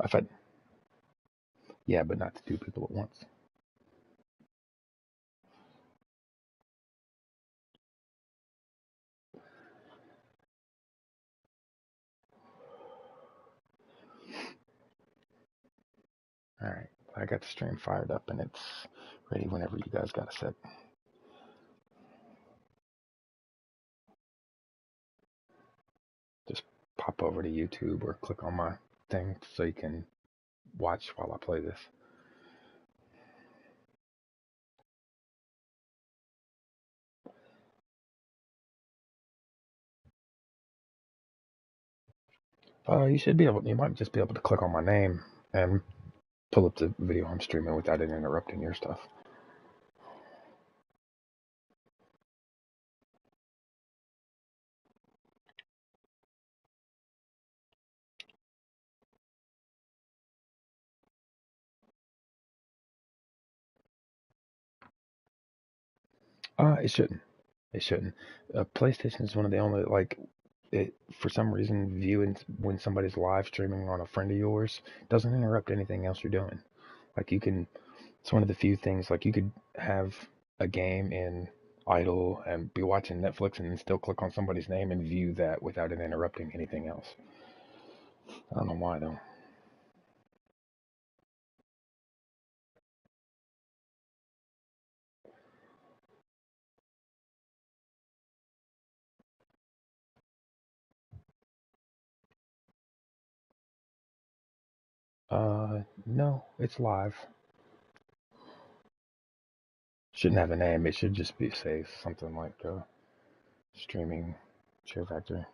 If I, yeah, but not to two people at once. All right, I got the stream fired up and it's ready whenever you guys got it set. Just pop over to YouTube or click on my thing so you can watch while I play this. You should be able. You might just be able to click on my name and pull up the video I'm streaming without it interrupting your stuff. It shouldn't. It shouldn't. PlayStation is one of the only it for some reason viewing when somebody's live streaming on a friend of yours doesn't interrupt anything else you're doing. Like you can, it's one of the few things like you could have a game in idle and be watching Netflix and then still click on somebody's name and view that without it interrupting anything else. I don't know why though. No, it's live. Shouldn't have a name. It should just be say something like streaming share factory.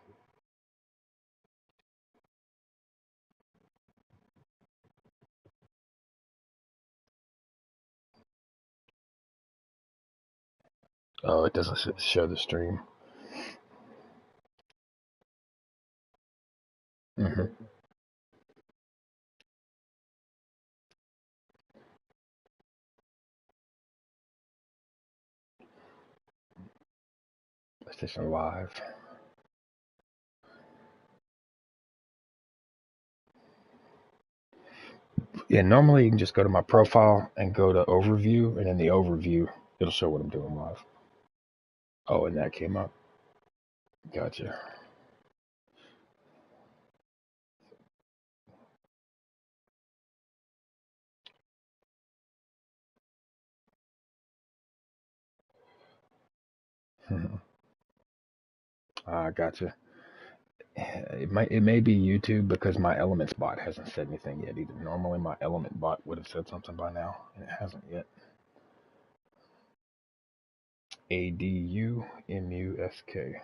Oh, it doesn't show the stream. Mm-hmm. PlayStation Live. Yeah, normally you can just go to my profile and go to overview, and in the overview, it'll show what I'm doing live. Oh, and that came up. Gotcha. Gotcha. It may be YouTube because my Elements bot hasn't said anything yet either. Normally my Element bot would have said something by now, and it hasn't yet. Adumusk.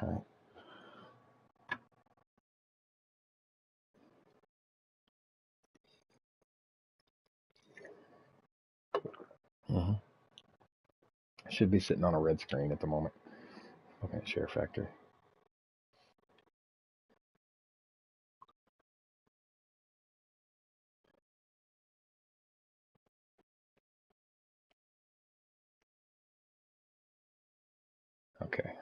All right. Mm-hmm. Should be sitting on a red screen at the moment. Looking at share factory. Okay.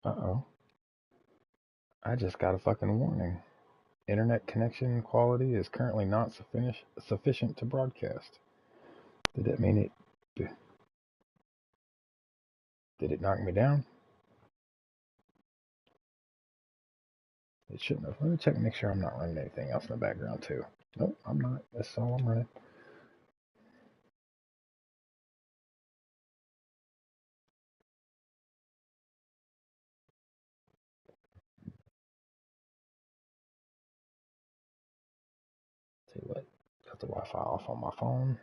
Uh-oh. I just got a fucking warning. Internet connection quality is currently not sufficient to broadcast. Did that mean it? Did it knock me down? It shouldn't have. Let me check and make sure I'm not running anything else in the background too. Nope, I'm not. That's all I'm running. Tell you what, got the Wi-Fi off on my phone.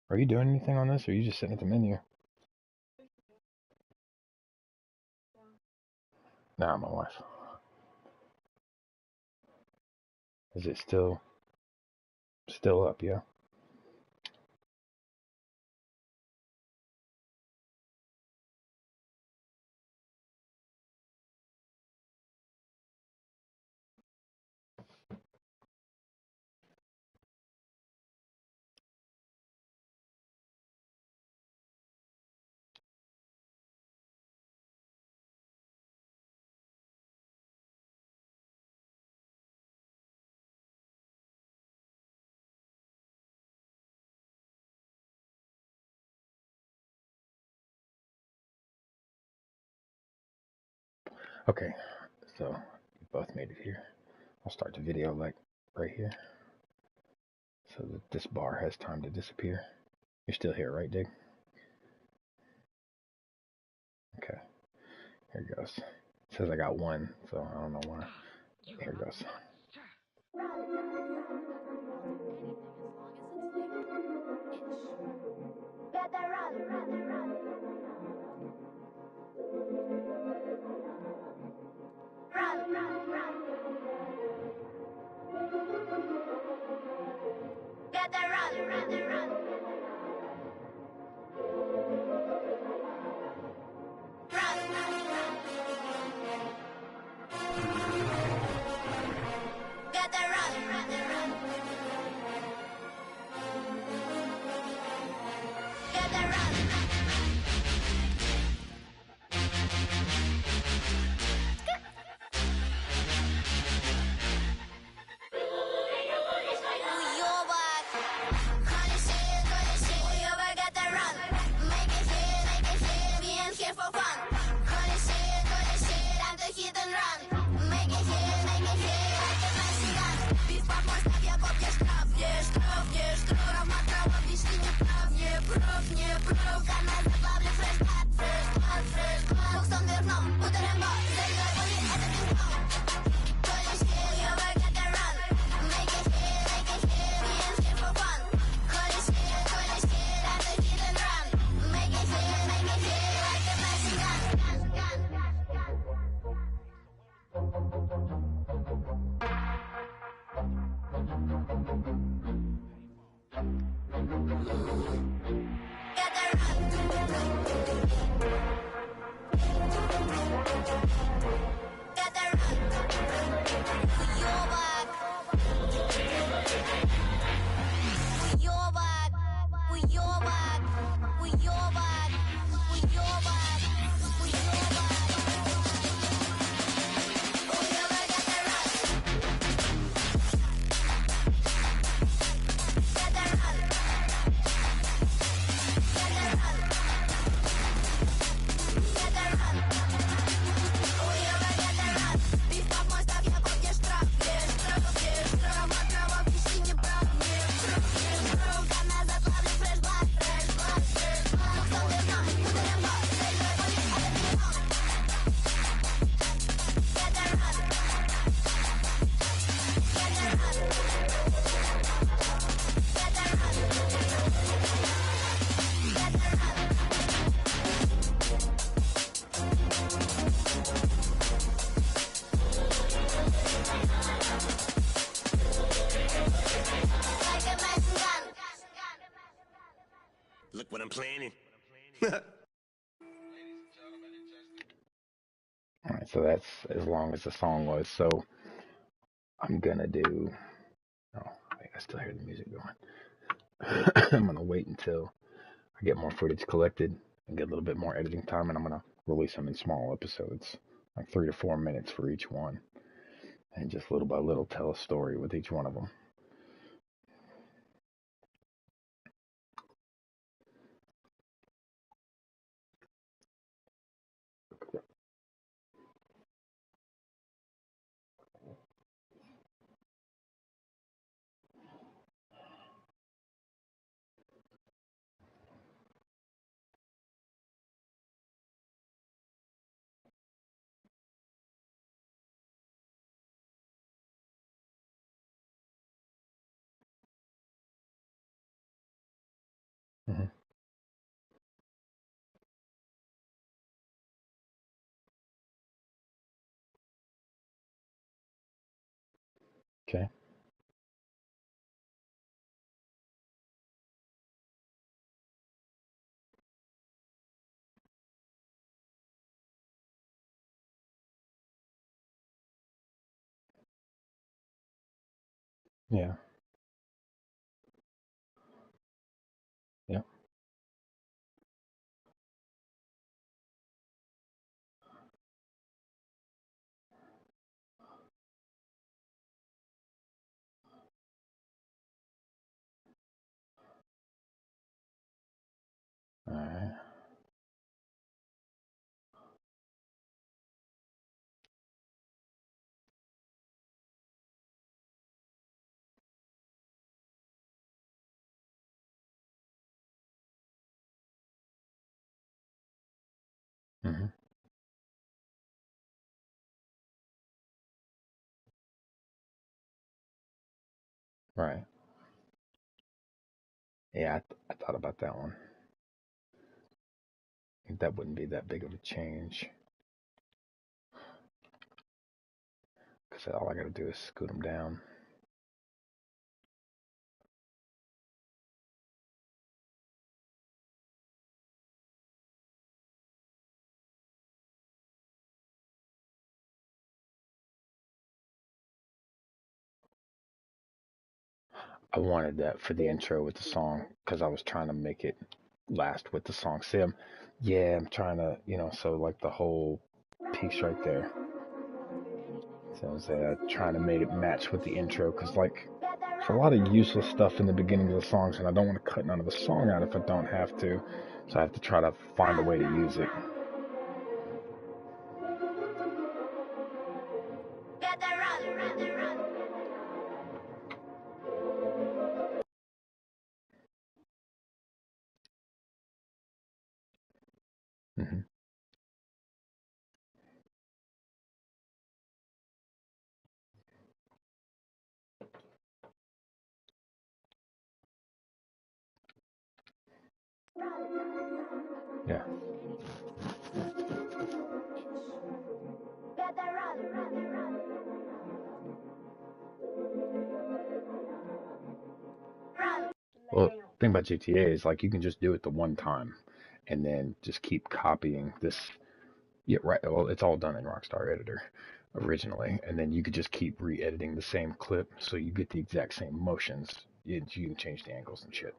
Are you doing anything on this, or are you just sitting at the menu? Nah, my wife. Is it still up? Yeah. Okay. So we both made it here. I'll start the video like right here, so that this bar has time to disappear. You're still here, right, Dig? Okay. Here it goes. It says I got one, so I don't know why. Here it goes. Look what I'm planning. Alright, so that's as long as the song was. So I'm gonna do. Oh, I still hear the music going. I'm gonna wait until I get more footage collected and get a little bit more editing time, and I'm gonna release them in small episodes like 3 to 4 minutes for each one, and just little by little tell a story with each one of them. Mm-hmm. Okay. Yeah. Yeah. All right. Mm-hmm. Right. Yeah, I thought about that one. That wouldn't be that big of a change because all I got to do is scoot them down. I wanted that for the intro with the song because I was trying to make it last with the song. See, I'm trying to, so like the whole piece right there. So I was trying to make it match with the intro because like there's a lot of useless stuff in the beginning of the songs, and I don't want to cut none of the song out if I don't have to. So I have to try to find a way to use it. Hmm. Yeah. Well, the thing about GTA is like you can just do it the one time, and then just keep copying this. Yeah, right. Well, it's all done in Rockstar Editor originally, and then you could just keep re-editing the same clip so you get the exact same motions. You can change the angles and shit.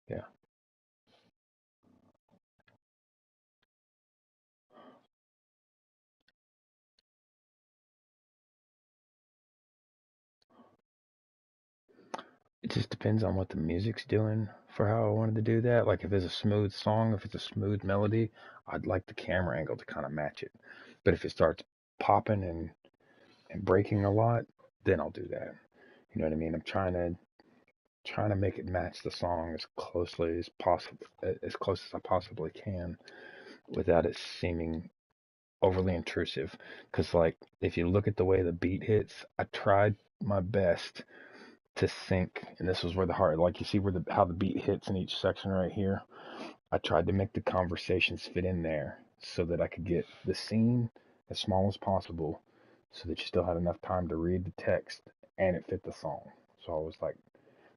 Yeah. It just depends on what the music's doing for how I wanted to do that. Like if it's a smooth song, if it's a smooth melody, I'd like the camera angle to kind of match it. But if it starts popping and breaking a lot, then I'll do that. You know what I mean? I'm trying to make it match the song as closely as possible, as close as I possibly can, without it seeming overly intrusive. Because like if you look at the way the beat hits, I tried my best to sync, and this was where the heart, like you see where the how the beat hits in each section right here. I tried to make the conversations fit in there so that I could get the scene as small as possible, so that you still had enough time to read the text and it fit the song. So I was like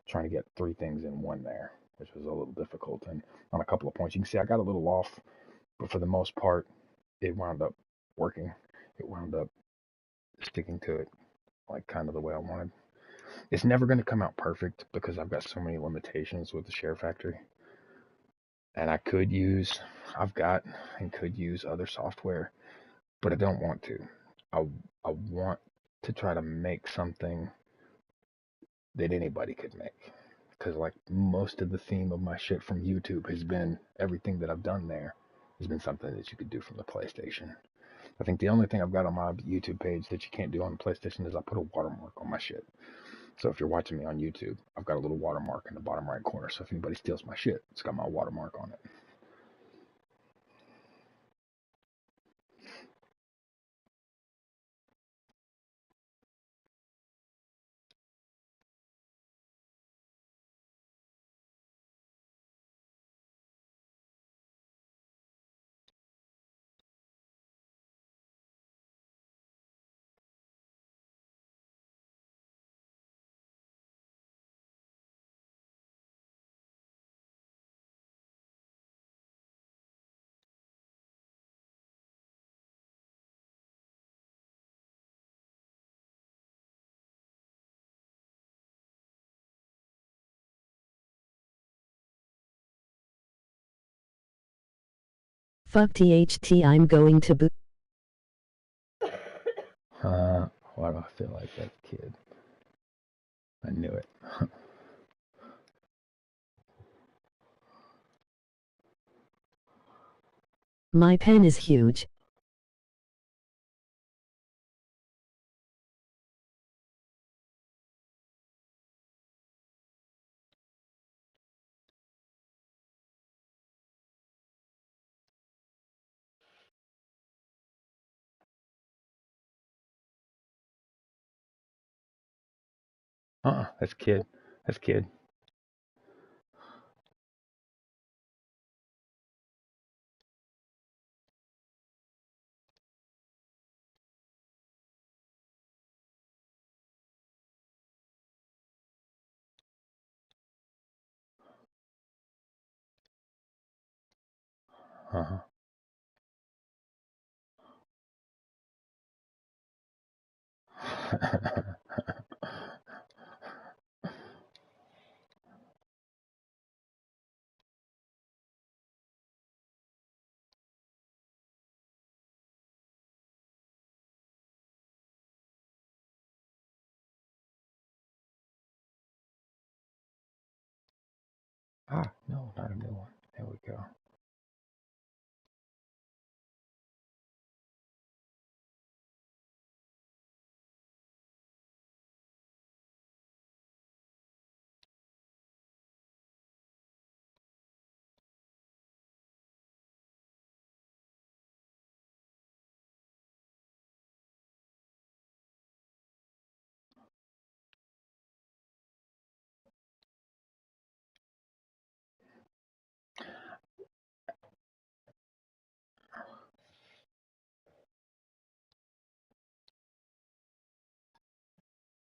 trying to get three things in one there. which was a little difficult. And on a couple of points, you can see I got a little off, but for the most part, it wound up working. It wound up sticking to it like kind of the way I wanted. It's never going to come out perfect because I've got so many limitations with the share factory. And I've got and could use other software, but I don't want to. I, I want to try to make something that anybody could make. Because, like, most of the theme of my shit from YouTube has been everything that I've done there has been something that you could do from the PlayStation. I think the only thing I've got on my YouTube page that you can't do on the PlayStation is I put a watermark on my shit. So if you're watching me on YouTube, I've got a little watermark in the bottom right corner. So if anybody steals my shit, it's got my watermark on it. Fuck THT, I'm going to boot. Why do I feel like that kid? I knew it. My pen is huge. That's kid. That's kid. Uh-huh. No, not a new one. There we go.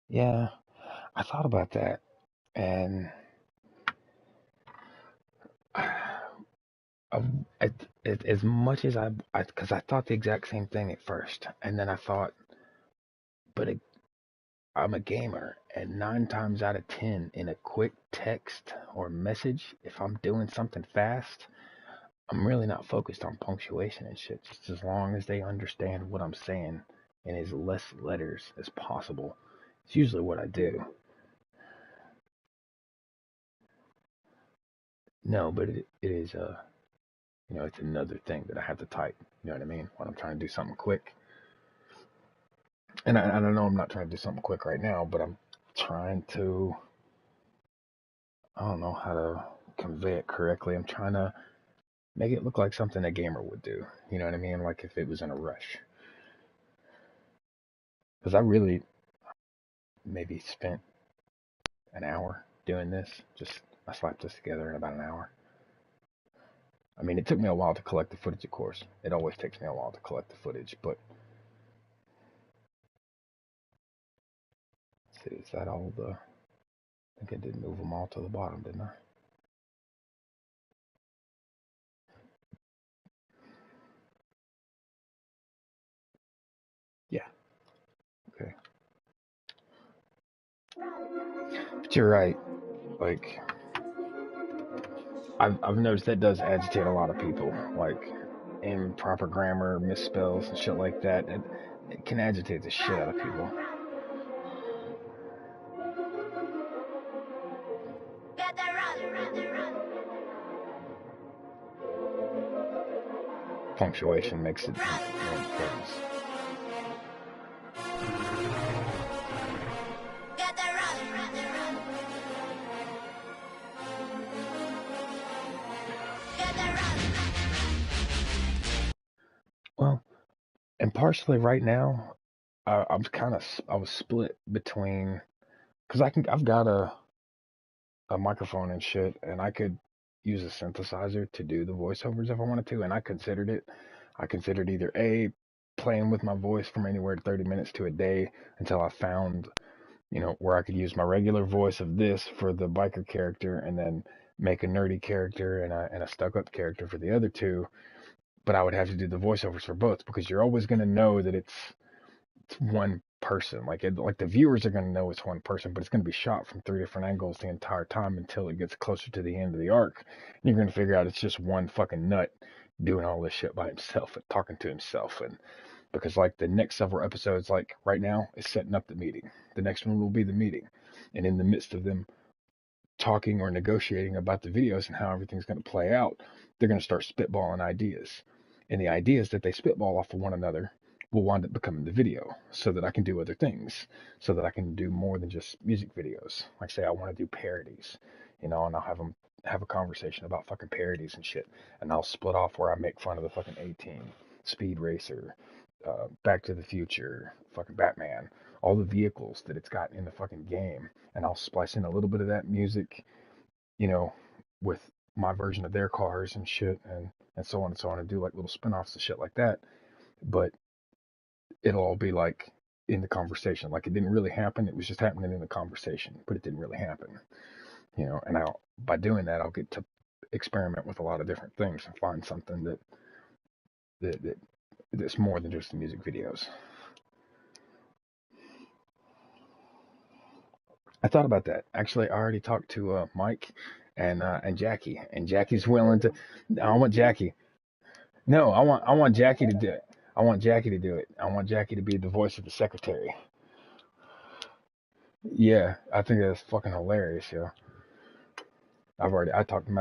Yeah, I thought about that, and I, as much as because I thought the exact same thing at first, and then I thought, but I'm a gamer, and 9 times out of 10, in a quick text or message, if I'm doing something fast, I'm really not focused on punctuation and shit. Just as long as they understand what I'm saying in as less letters as possible, it's usually what I do. No, but it is it's another thing that I have to type. You know what I mean? When I'm trying to do something quick, and I don't know I'm not trying to do something quick right now, but I'm trying to. I don't know how to convey it correctly. I'm trying to make it look like something a gamer would do. You know what I mean? Like if it was in a rush. Because I really maybe spent an hour doing this. I slapped this together in about an hour. I mean, it took me a while to collect the footage, of course. It always takes me a while to collect the footage, but let's see, is that all the? I think I did move them all to the bottom, didn't I? But you're right. Like, I've noticed that does agitate a lot of people. Like, improper grammar, misspells, and shit like that. It can agitate the shit out of people. Punctuation makes it more important. Well, and partially right now, I was split between because I've got a microphone and shit, and I could use a synthesizer to do the voiceovers if I wanted to, and I considered it. I considered either A, playing with my voice from anywhere to 30 minutes to a day until I found, where I could use my regular voice of this for the biker character and then make a nerdy character and a stuck up character for the other two. But I would have to do the voiceovers for both because you're always going to know that it's one person. Like the viewers are going to know it's one person, but it's going to be shot from three different angles the entire time until it gets closer to the end of the arc. And you're going to figure out it's just one fucking nut doing all this shit by himself and talking to himself. And because like the next several episodes, like right now, is setting up the meeting. The next one will be the meeting, and in the midst of them talking or negotiating about the videos and how everything's going to play out, they're going to start spitballing ideas. And the ideas that they spitball off of one another will wind up becoming the video so that I can do other things, so that I can do more than just music videos. Like, say, I want to do parodies, and I'll have them have a conversation about fucking parodies and shit. And I'll split off where I make fun of the fucking 18, Speed Racer, Back to the Future, fucking Batman, all the vehicles that it's got in the fucking game, and I'll splice in a little bit of that music, you know, with my version of their cars and shit, and so on and so on, and do like little spin-offs and shit like that. But it'll all be like in the conversation, like it didn't really happen. It was just happening in the conversation, but it didn't really happen, And by doing that, I'll get to experiment with a lot of different things and find something that that's more than just the music videos. I thought about that. Actually, I already talked to Mike and Jackie, and Jackie's willing to. I want Jackie. No, I want Jackie to do it. I want Jackie to do it. I want Jackie to be the voice of the secretary. Yeah, I think that's fucking hilarious, yo. Matter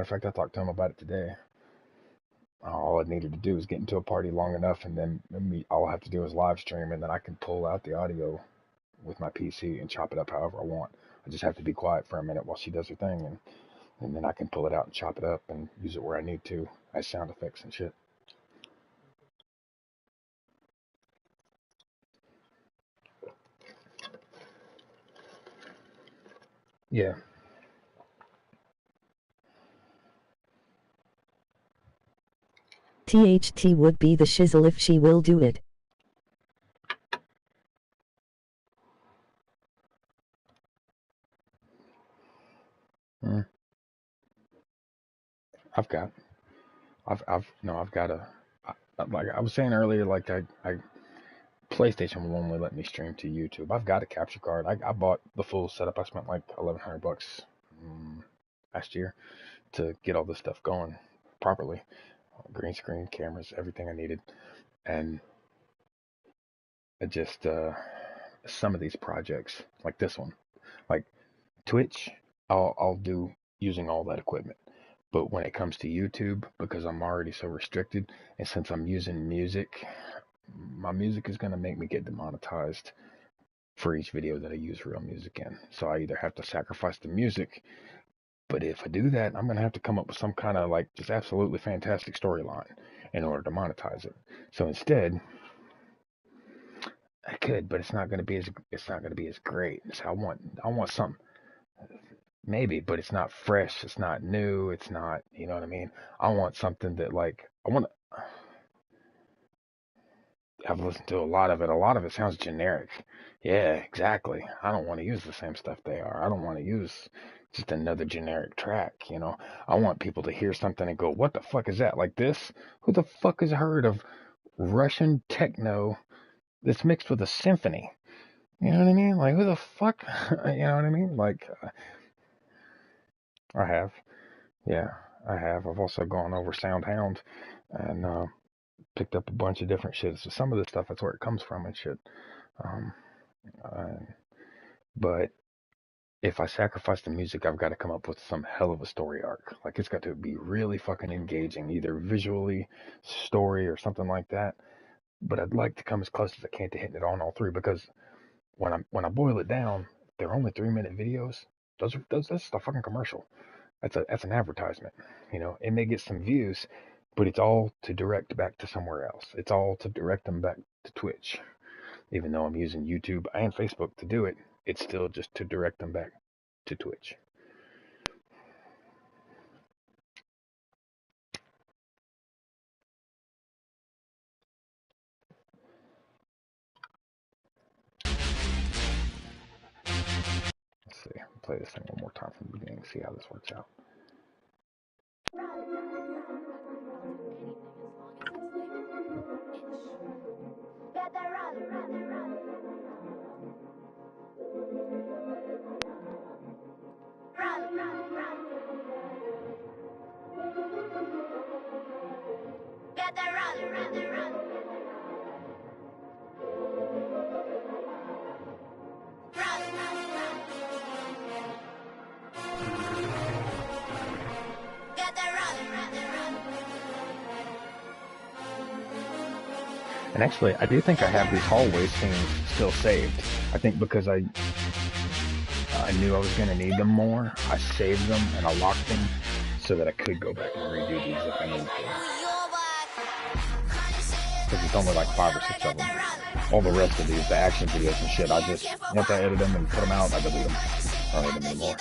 of fact, I talked to him about it today. All I needed to do is get into a party long enough, and then all I have to do is live stream, and then I can pull out the audio with my PC and chop it up however I want. I just have to be quiet for a minute while she does her thing, and then I can pull it out and chop it up and use it where I need to as sound effects and shit. Yeah. THT would be the shizzle if she will do it. Mm. I've got a, like I was saying earlier, like I PlayStation will only let me stream to YouTube. I've got a capture card. I bought the full setup. I spent like $1,100 last year to get all this stuff going properly. Green screen, cameras, everything I needed. And it just some of these projects, like this one, like Twitch, I'll do using all that equipment. But when it comes to YouTube, because I'm already so restricted, and since I'm using music, my music is going to make me get demonetized for each video that I use real music in. So I either have to sacrifice the music, but if I do that, I'm going to have to come up with some kind of like just absolutely fantastic storyline in order to monetize it. So instead, I could, but it's not going to be as great. So I want something maybe, but it's not fresh, it's not new, it's not, you know what I mean? I want something that like I've listened to a lot of it. A lot of it sounds generic. Yeah, exactly. I don't want to use the same stuff they are. I don't want to use just another generic track. I want people to hear something and go, what the fuck is that? Like this? Who the fuck has heard of Russian techno that's mixed with a symphony? You know what I mean? Like, who the fuck? You know what I mean? Like, I have. Yeah, I have. I've also gone over SoundHound and picked up a bunch of different shit. So some of the stuff, that's where it comes from and shit. Um, uh, but if I sacrifice the music, I've got to come up with some hell of a story arc. Like, it's got to be really fucking engaging, either visually, story, or something like that. But I'd like to come as close as I can to hitting it on all three, because when I boil it down, they're only 3-minute videos. That's just a fucking commercial. That's an advertisement. You know, it may get some views, but it's all to direct back to somewhere else. It's all to direct them back to Twitch. Even though I'm using YouTube and Facebook to do it, it's still just to direct them back to Twitch. Let's see. I'll play this thing one more time from the beginning, see how this works out. And actually, I do think I have these hallway scenes still saved. I think because I knew I was going to need them more, I saved them and I locked them so that I could go back and redo these if I need to. Because it's only like 5 or 6 of them. All the rest of these, the action videos and shit, I just, once I edit them and put them out, I delete them. I don't need them anymore.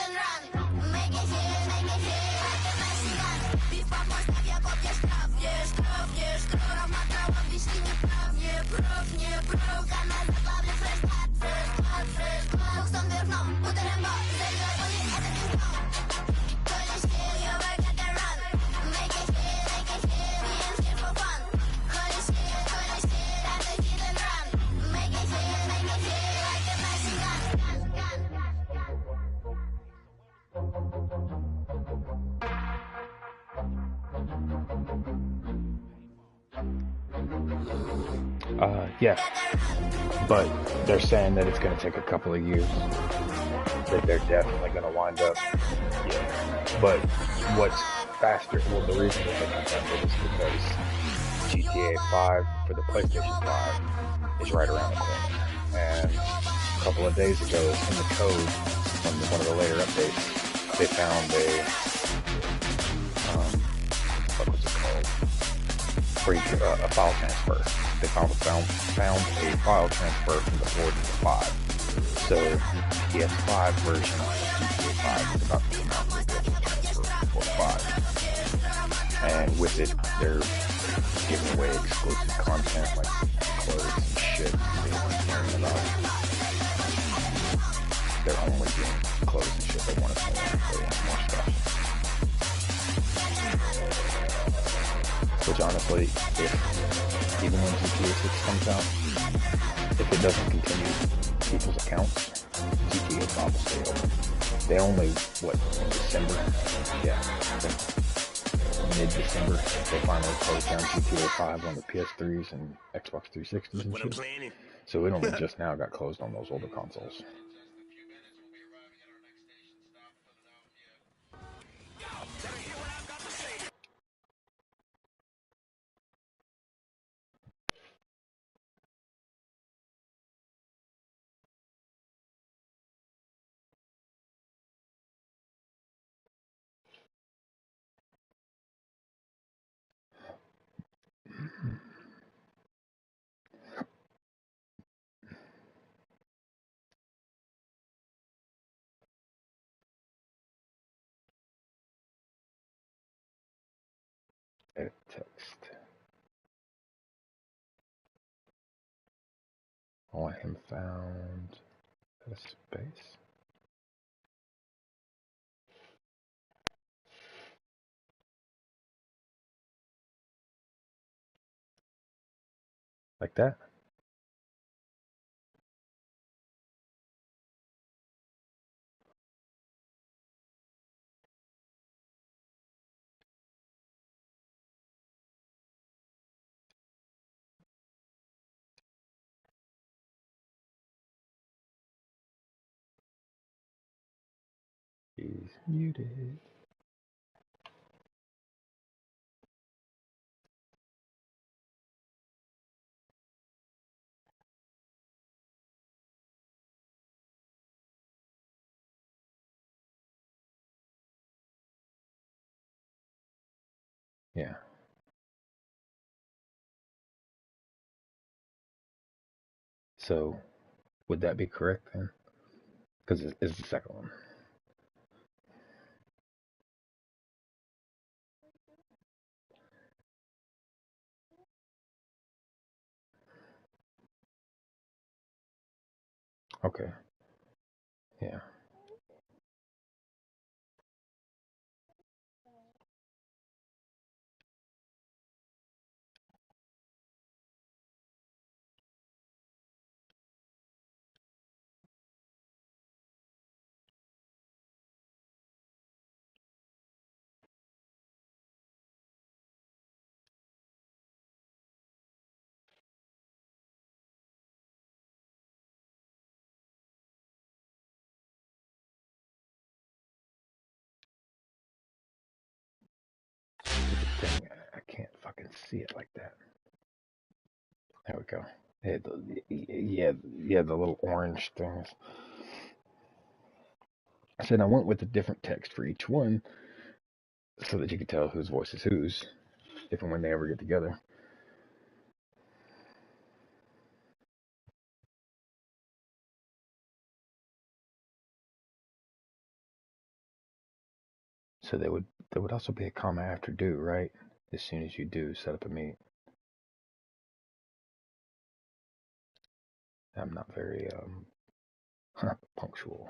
Yeah, but they're saying that it's going to take a couple of years, that they're definitely going to wind up, yeah. But what's faster, well, the reason that they confirmed it is because GTA 5 for the PlayStation 5 is right around the corner. And a couple of days ago, in the code, on one of the later updates, they found what was it called? A file transfer. They found a file transfer from the 4 to the 5. So PS5 version of GTA 5 is about to come out with the transfer for 5. And with it, they're giving away exclusive content like clothes and shit. They're only doing clothes and shit. They want us more. They want more stuff. Which honestly, even when GTA 6 comes out, if it doesn't continue people's accounts, GTA 5 will stay open. They only, in December? Yeah, mid-December, they finally closed down GTA 5 on the PS3s and Xbox 360s and shit. So it only just now got closed on those older consoles. Edit text. I want him found a space. Like that. She's muted. Yeah. So would that be correct then? Because it's the second one. Okay. Yeah. Stupid thing. I can't fucking see it like that. There we go. Yeah, the little orange things. I said I went with a different text for each one so that you could tell whose voice is whose if and when they ever get together. So there would also be a comma after do, right? As soon as you do set up a meet. I'm not very punctual.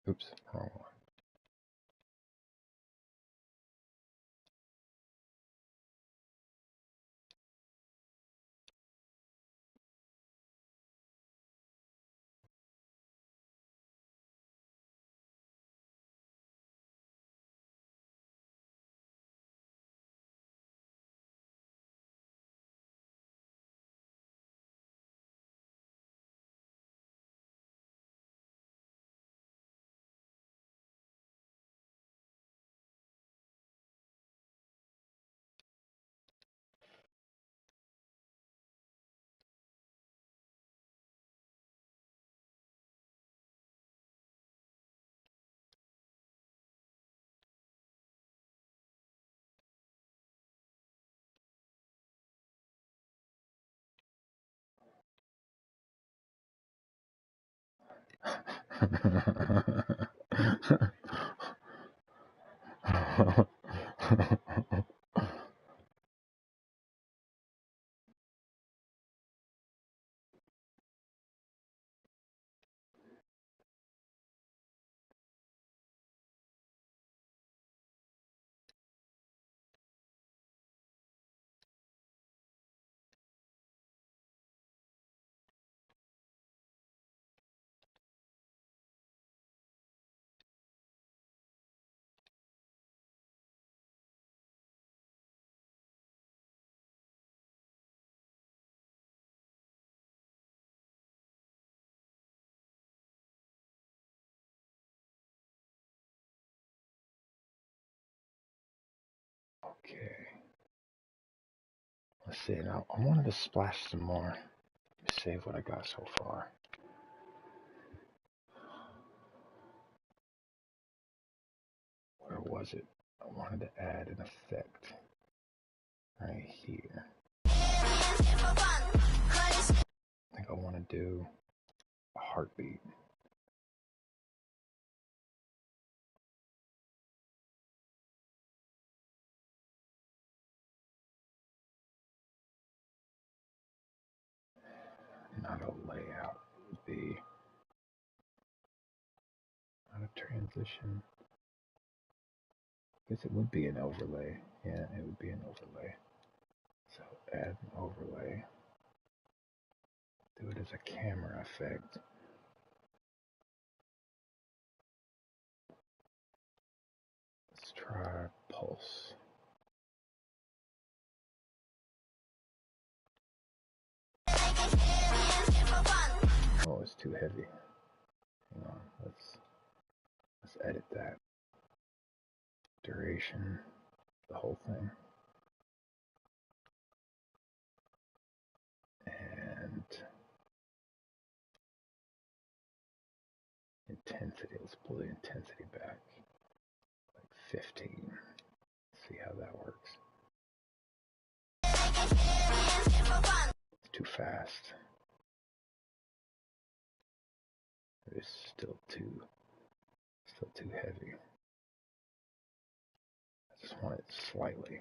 Oops, wrong one. Okay. Let's see. Now I wanted to splash some more. Save what I got so far. Where was it? I wanted to add an effect right here. I think I want to do a heartbeat. Not a layout. It would be not a transition. I guess it would be an overlay. Yeah, it would be an overlay. So add an overlay. Do it as a camera effect. Let's try pulse. Oh, it's too heavy. Hang on, let's edit that. Duration, the whole thing. And intensity, let's pull the intensity back. Like 15. Let's see how that works. It's too fast. It's still too heavy. I just want it slightly.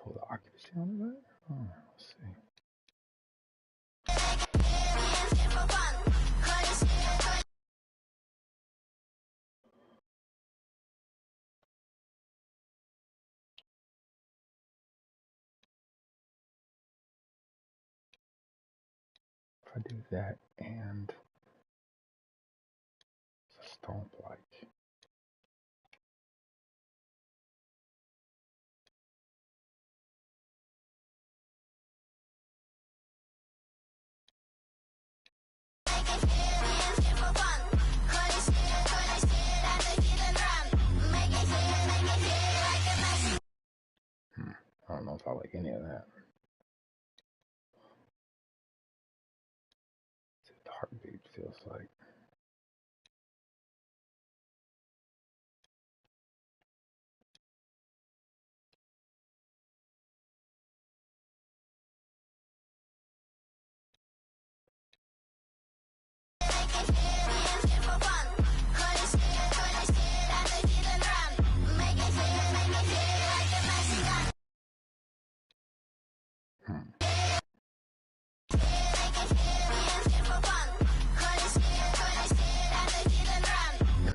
Pull the occupancy on that? Oh, let's see. If I do that and it's a stomp like. I don't know if I like any of that. Let's see what the heartbeat feels like.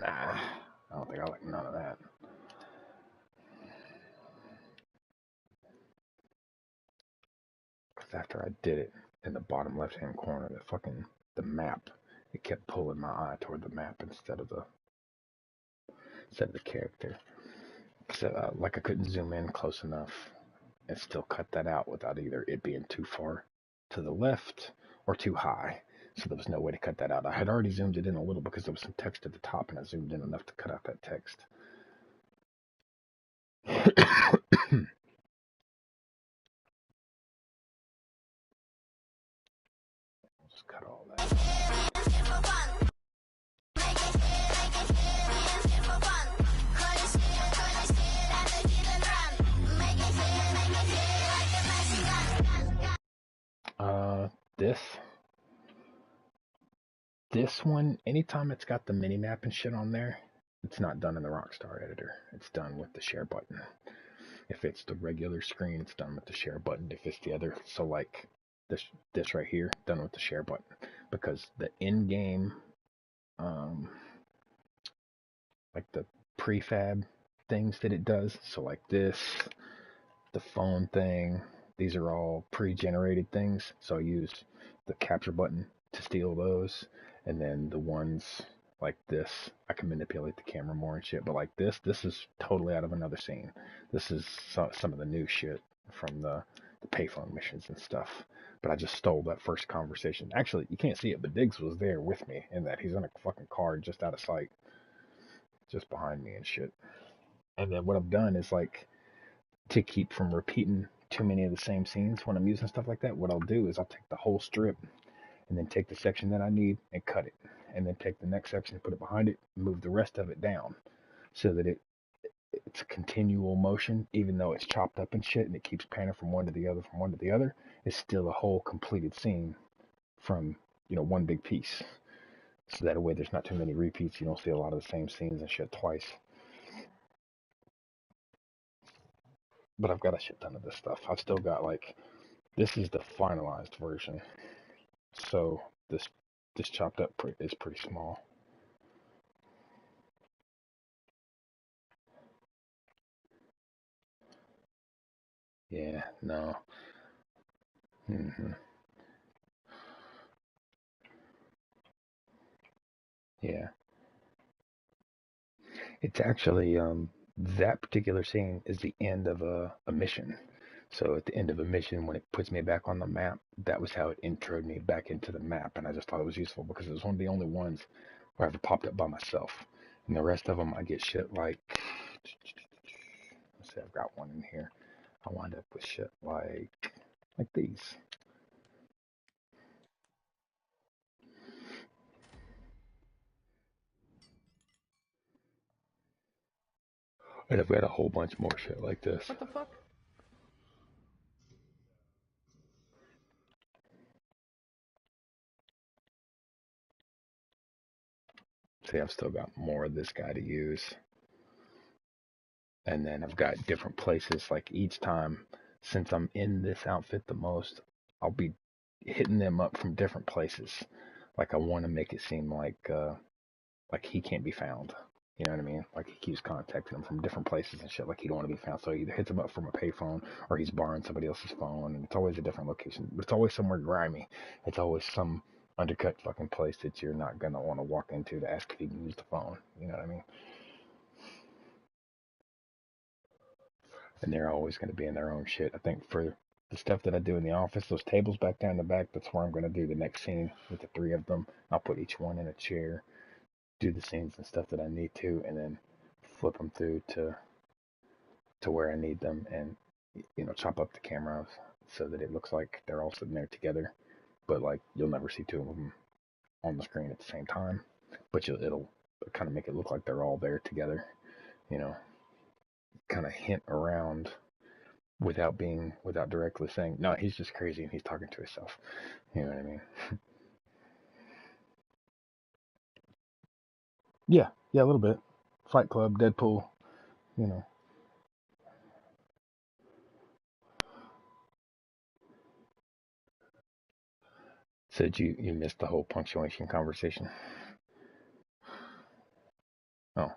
Nah, I don't think I like none of that. Because after I did it in the bottom left hand corner, the map, it kept pulling my eye toward the map instead of the character. So like I couldn't zoom in close enough and still cut that out without either it being too far to the left or too high. So there was no way to cut that out. I had already zoomed it in a little because there was some text at the top, and I zoomed in enough to cut out that text. Just cut all that. This one, anytime it's got the mini map and shit on there, it's not done in the Rockstar editor. It's done with the share button. If it's the regular screen, it's done with the share button. If it's the other, so like this right here, done with the share button, because the in-game, like the prefab things that it does, so like this, the phone thing, these are all pre-generated things. So I used the capture button to steal those, and then the ones like this, I can manipulate the camera more and shit. But like this is totally out of another scene. This is some of the new shit from the payphone missions and stuff. But I just stole that first conversation. Actually, you can't see it, but Diggs was there with me in that. He's in a fucking car just out of sight, just behind me and shit. And then what I've done is like, to keep from repeating too many of the same scenes when I'm using stuff like that, what I'll do is I'll take the whole strip and then take the section that I need and cut it, and then take the next section and put it behind it, and move the rest of it down, so that it's a continual motion, even though it's chopped up and shit, and it keeps panning from one to the other, from one to the other. It's still a whole completed scene from one big piece. So that way there's not too many repeats. You don't see a lot of the same scenes and shit twice. But I've got a shit ton of this stuff. I've still got like, this is the finalized version. So this chopped up is pretty small. Yeah, no. hmm Yeah. It's actually that particular scene is the end of a mission. So at the end of a mission, when it puts me back on the map, that was how it introed me back into the map, and I just thought it was useful because it was one of the only ones where I ever popped up by myself. And the rest of them, I get shit like, let's see, I've got one in here. I wind up with shit like these. And I've got a whole bunch more shit like this. What the fuck? See, I've still got more of this guy to use. And then I've got different places. Like each time, since I'm in this outfit the most, I'll be hitting them up from different places. Like I want to make it seem like he can't be found. You know what I mean? Like he keeps contacting him from different places and shit. Like he don't want to be found, so he either hits him up from a payphone or he's borrowing somebody else's phone, and it's always a different location. But it's always somewhere grimy. It's always some undercut fucking place that you're not gonna want to walk into to ask if you can use the phone. You know what I mean? And they're always going to be in their own shit. I think for the stuff that I do in the office, those tables back down the back, that's where I'm going to do the next scene with the three of them. I'll put each one in a chair, do the scenes and stuff that I need to, and then flip them through to where I need them, and chop up the cameras so that it looks like they're all sitting there together. But like you'll never see two of them on the screen at the same time, but it'll kind of make it look like they're all there together. You know, kind of hint around without directly saying, no, he's just crazy and he's talking to himself. You know what I mean? Yeah, yeah, a little bit. Fight Club, Deadpool, you know. Said you missed the whole punctuation conversation. Oh,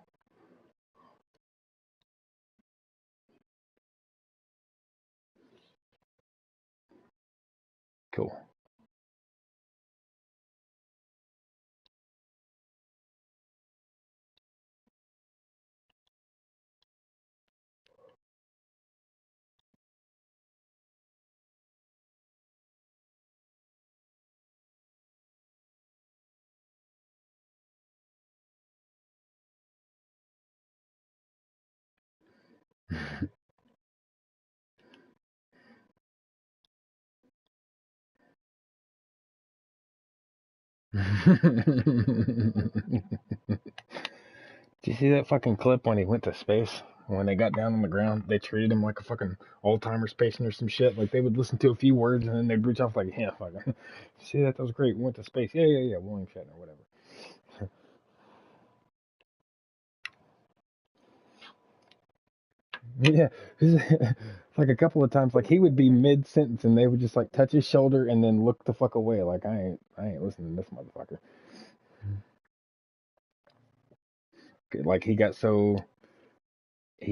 cool. Did you see that fucking clip when he went to space? When they got down on the ground, they treated him like a fucking Alzheimer's patient or some shit. Like they would listen to a few words and then they'd reach off like, yeah, fucking. See that? That was great. We went to space. Yeah, yeah, yeah. William Shatner, whatever. Yeah, like a couple of times, like he would be mid sentence and they would just like touch his shoulder and then look the fuck away. Like I ain't listening to this motherfucker. Like he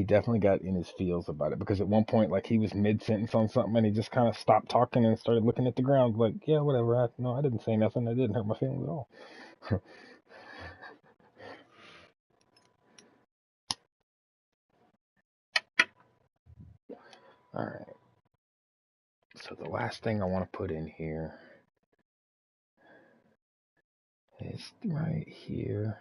definitely got in his feels about it because at one point, like he was mid sentence on something and he just kind of stopped talking and started looking at the ground. Like, yeah, whatever. No, I didn't say nothing. That didn't hurt my feelings at all. All right. So the last thing I want to put in here is right here.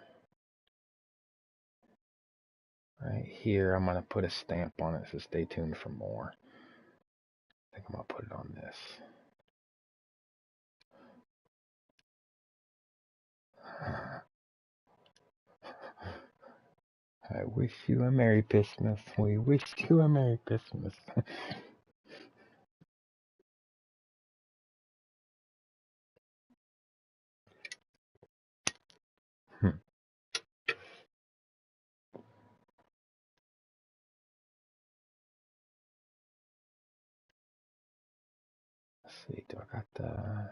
Right here, I'm going to put a stamp on it, so stay tuned for more. I think I'm going to put it on this. I wish you a Merry Christmas. We wish you a Merry Christmas. Let's see, do I got the...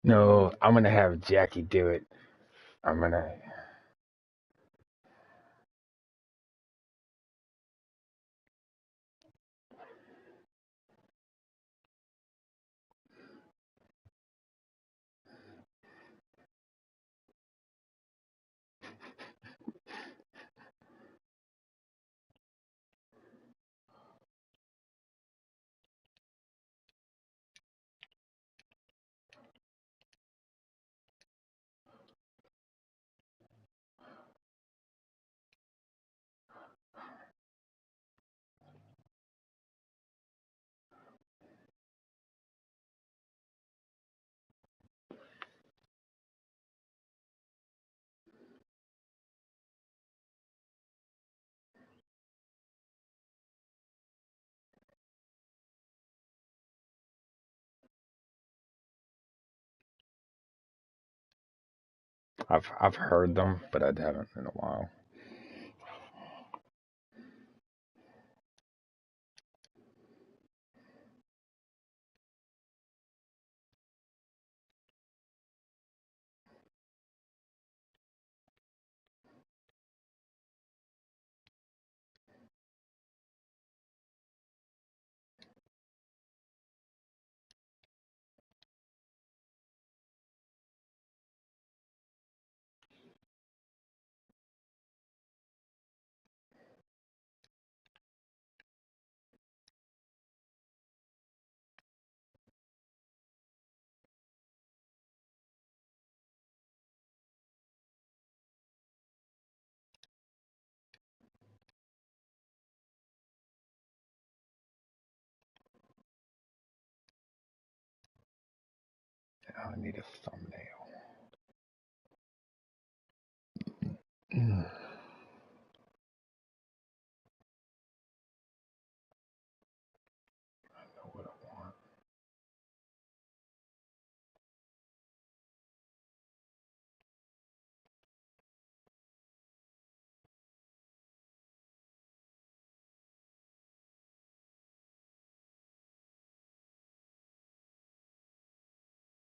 No, I'm gonna have Jackie do it. I'm gonna. I've heard them, but I haven't in a while. I need a thumbnail. I know what I want.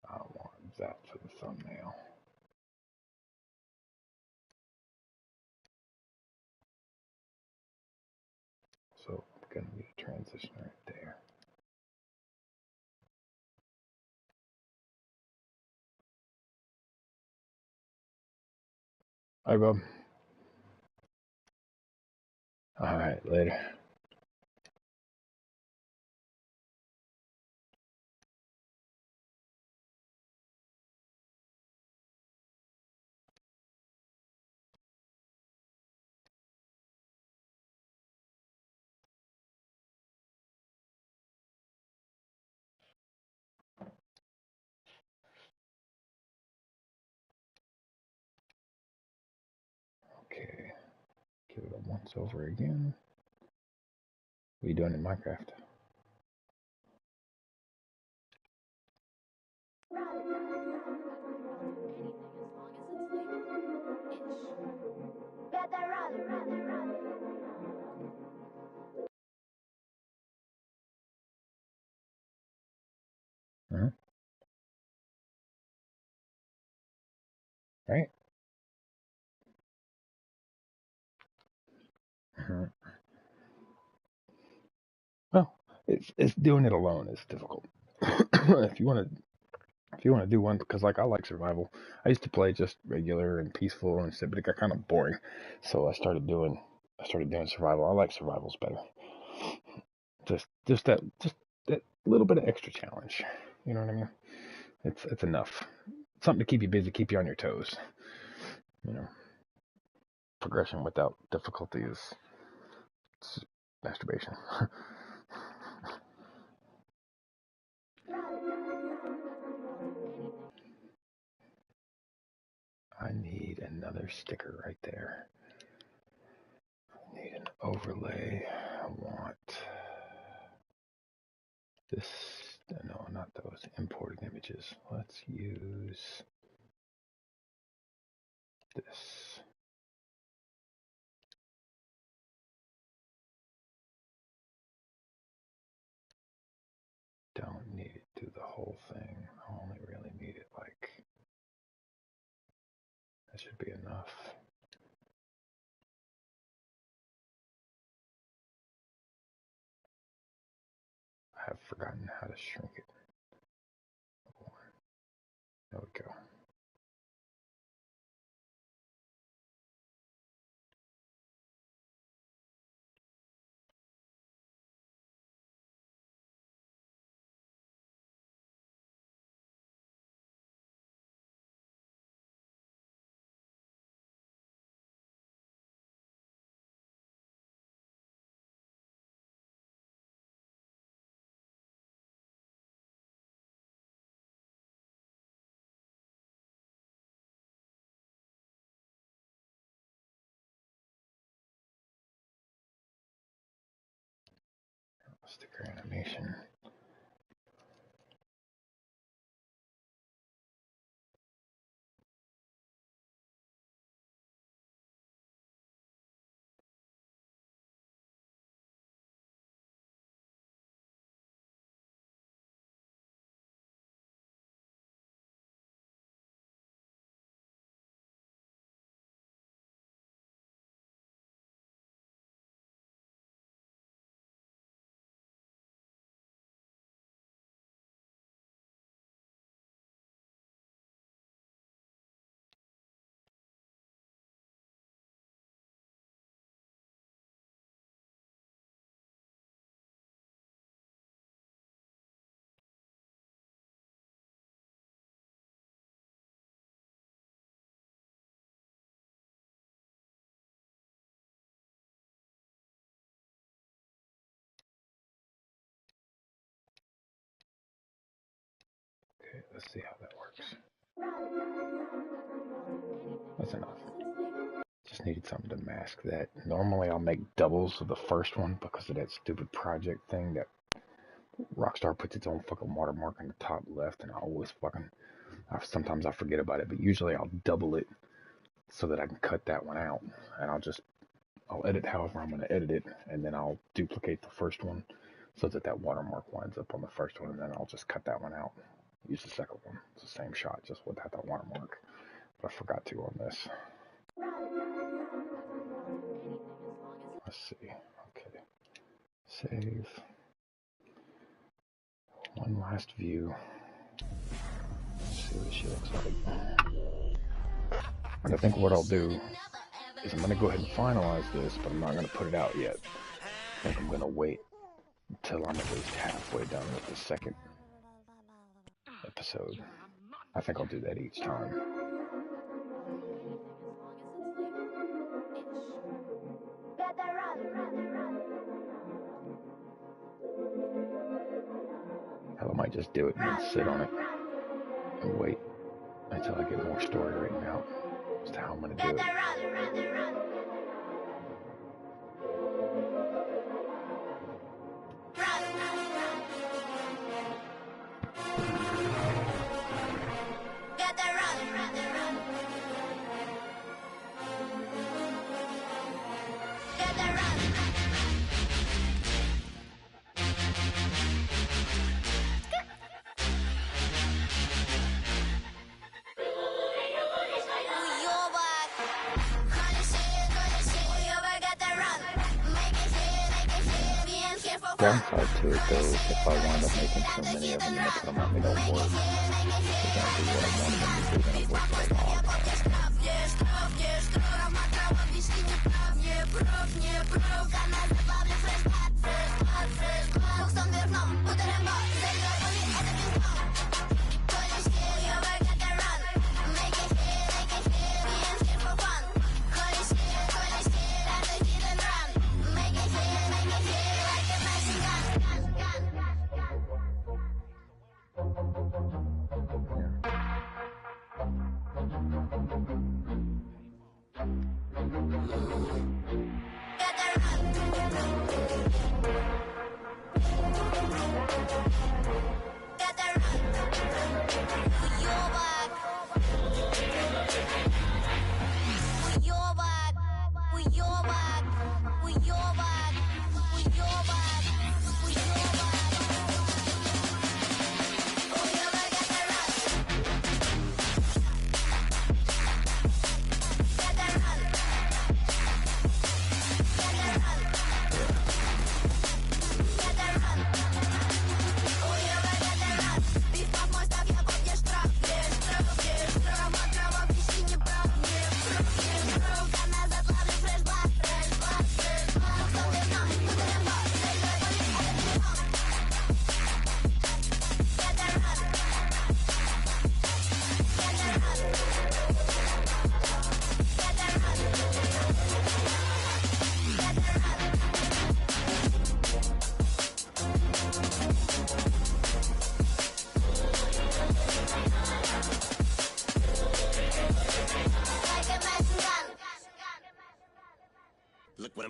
I want that for the thumbnail. So I'm gonna need a transition right there. Hi, Bob. All right, later. Okay, give it a once over again. What are you doing in Minecraft? Huh? Right? Well, it's doing it alone is difficult. if you want to do one, because like I like survival. I used to play just regular and peaceful and stuff, but it got kind of boring. So I started doing survival. I like survivals better. Just that little bit of extra challenge. You know what I mean? It's enough. Something to keep you busy, keep you on your toes. You know, progression without difficulty is masturbation. I need another sticker right there. I need an overlay. I want this. No, not those imported images. Let's use this. Don't need it through the whole thing. I only really need it like That should be enough. I have forgotten how to shrink it. There we go. Sticker animation. Okay, let's see how that works. That's enough. Just needed something to mask that. Normally I'll make doubles of the first one because of that stupid project thing that Rockstar puts its own fucking watermark in the top left, and sometimes I forget about it, but usually I'll double it so that I can cut that one out, and I'll edit however I'm going to edit it, and then I'll duplicate the first one so that that watermark winds up on the first one, and then I'll just cut that one out. Use the second one. It's the same shot, just without that watermark. But I forgot to on this. Let's see. Okay. Save. One last view. Let's see what she looks like. And I think what I'll do is I'm going to go ahead and finalize this, but I'm not going to put it out yet. I think I'm going to wait until I'm at least halfway done with the second episode. I think I'll do that each time. Hell, I might just do it and then sit on it and wait until I get more story written out as to how I'm going to do it. Downside to it though is if I wind up making so many of them and I put them out, they don't work. They're gonna do what I wanted them to do, they're gonna work for a long time.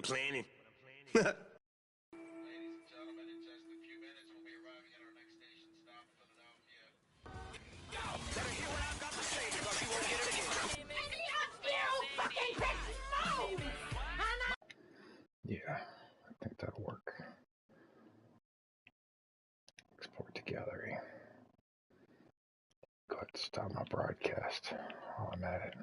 planning. Yeah, I think that'll work. Export to gallery. Go ahead and stop my broadcast while I'm at it.